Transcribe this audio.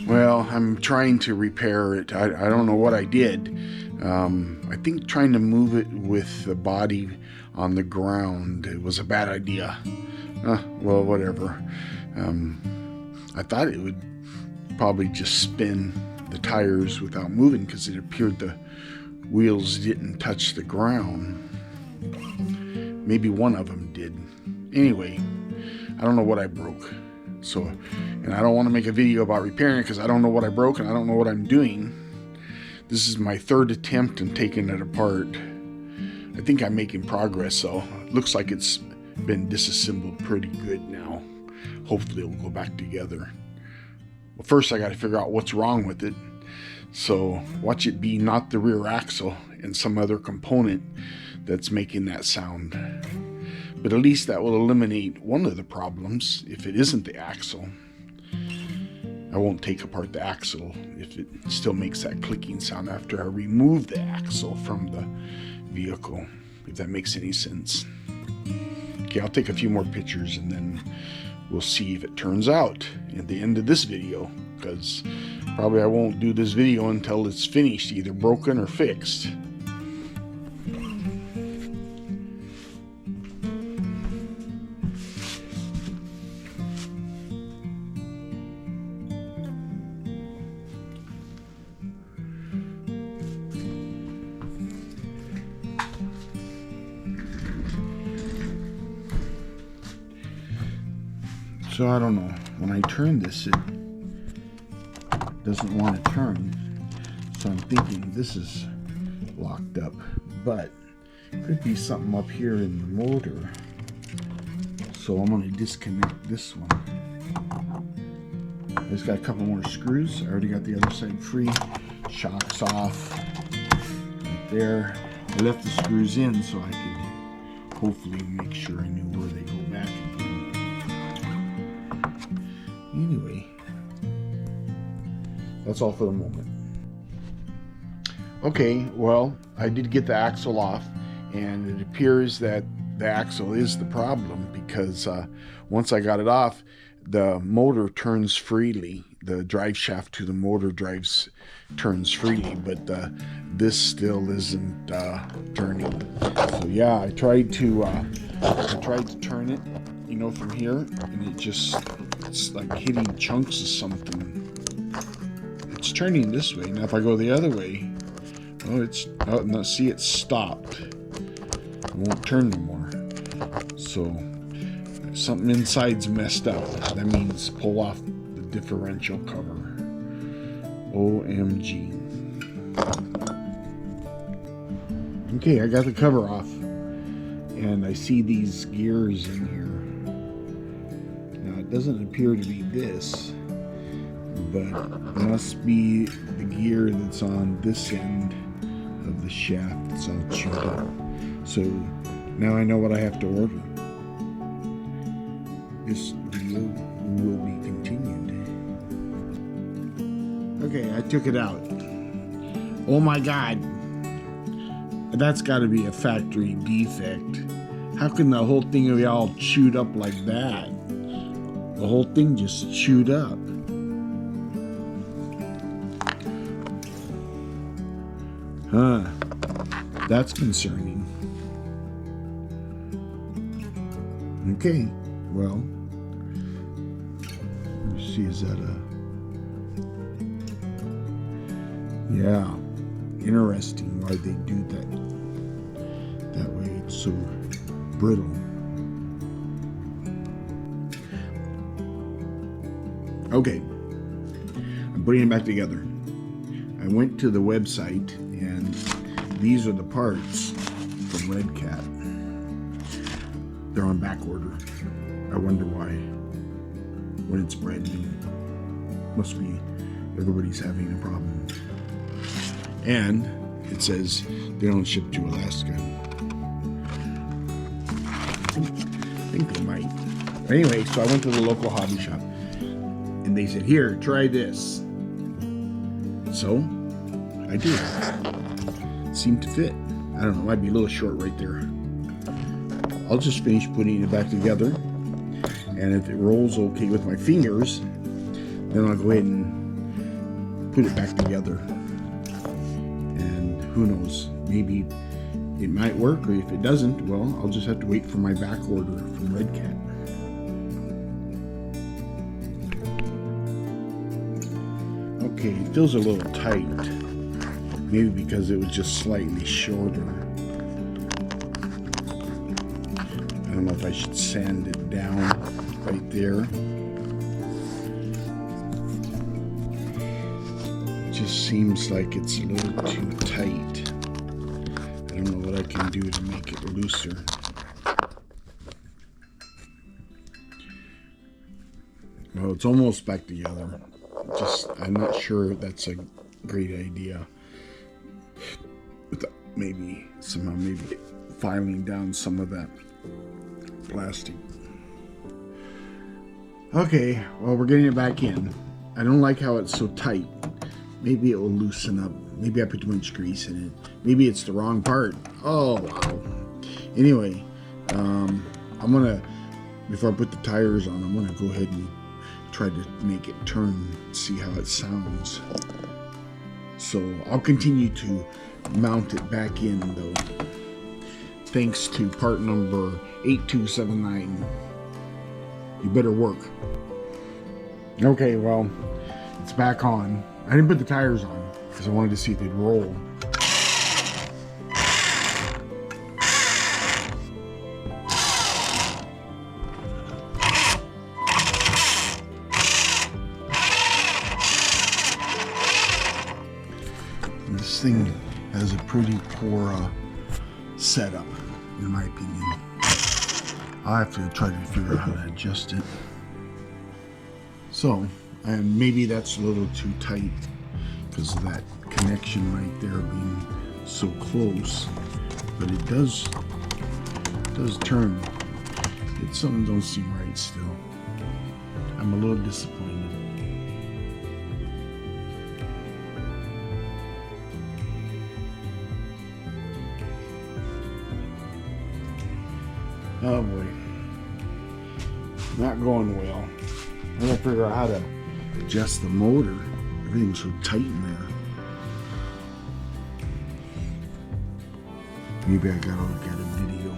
Well, I'm trying to repair it. I don't know what I did. I think trying to move it with the body on the ground, it was a bad idea. Well, whatever. I thought it would probably just spin the tires without moving, because it appeared the wheels didn't touch the ground. Maybe one of them did. Anyway, I don't know what I broke. And I don't want to make a video about repairing it because I don't know what I broke and I don't know what I'm doing. This is my third attempt in taking it apart. I think I'm making progress, so it looks like it's been disassembled pretty good now. Hopefully it'll go back together. Well, first I got to figure out what's wrong with it. So watch it be not the rear axle and some other component that's making that sound. But at least that will eliminate one of the problems if it isn't the axle. I won't take apart the axle if it still makes that clicking sound after I remove the axle from the vehicle, if that makes any sense. Okay, I'll take a few more pictures and then we'll see if it turns out at the end of this video, because probably I won't do this video until it's finished, either broken or fixed. So I don't know, when I turn this, it doesn't want to turn. So I'm thinking this is locked up, but could be something up here in the motor. So I'm going to disconnect this one. I just got a couple more screws. I already got the other side free. Shocks off right there. I left the screws in so I could hopefully make sure I knew where they go back again. Anyway, that's all for the moment. Okay, well, I did get the axle off, and it appears that the axle is the problem, because once I got it off, the motor turns freely. The drive shaft to the motor turns freely, but this still isn't turning. So yeah, I tried to turn it, you know, from here, and it's like hitting chunks of something. It's turning this way. Now if I go the other way, no, see, it's stopped. It won't turn no more. So something inside's messed up. That means pull off the differential cover. OMG. Okay, I got the cover off, and I see these gears in here. Now it doesn't appear to be this, but it must be the gear that's on this end of the shaft that's all chewed up. So now I know what I have to order. This video will be continued. Okay, I took it out. Oh my God. That's got to be a factory defect. How can the whole thing be all chewed up like that? The whole thing just chewed up. Huh. That's concerning. Okay, well, let me see, is that yeah, interesting why they do that way. It's so brittle. Okay, I'm putting it back together. I went to the website, and these are the parts from Redcat. They're on back order. I wonder why, when it's brand new. Must be everybody's having a problem. And it says they don't ship to Alaska. I think they might. Anyway, so I went to the local hobby shop, and they said, here, try this. So I did. It seemed to fit. I don't know, it might be a little short right there. I'll just finish putting it back together, and if it rolls okay with my fingers, then I'll go ahead and put it back together. And who knows, maybe it might work, or if it doesn't, well, I'll just have to wait for my back order from Redcat. Okay, it feels a little tight. Maybe because it was just slightly shorter. I don't know if I should sand it down right there. It just seems like it's a little too tight. I don't know what I can do to make it looser. Well, it's almost back together. I'm not sure that's a great idea. Maybe filing down some of that plastic. Okay, well, we're getting it back in. I don't like how it's so tight. Maybe it will loosen up. Maybe I put too much grease in it. Maybe it's the wrong part. Oh, wow. Anyway, I'm gonna, before I put the tires on, I'm gonna go ahead and try to make it turn, see how it sounds. So I'll continue to mount it back in though. Thanks to part number 8279. You better work. Okay, well, it's back on. I didn't put the tires on because I wanted to see if they'd roll. This thing has a pretty poor setup, in my opinion. I'll have to try to figure out how to adjust it. So, and maybe that's a little too tight because of that connection right there being so close. But it does turn. It's something don't seem right still. I'm a little disappointed. Oh boy, not going well. I gotta figure out how to adjust the motor. Everything's so tight in there. Maybe I gotta look at a video.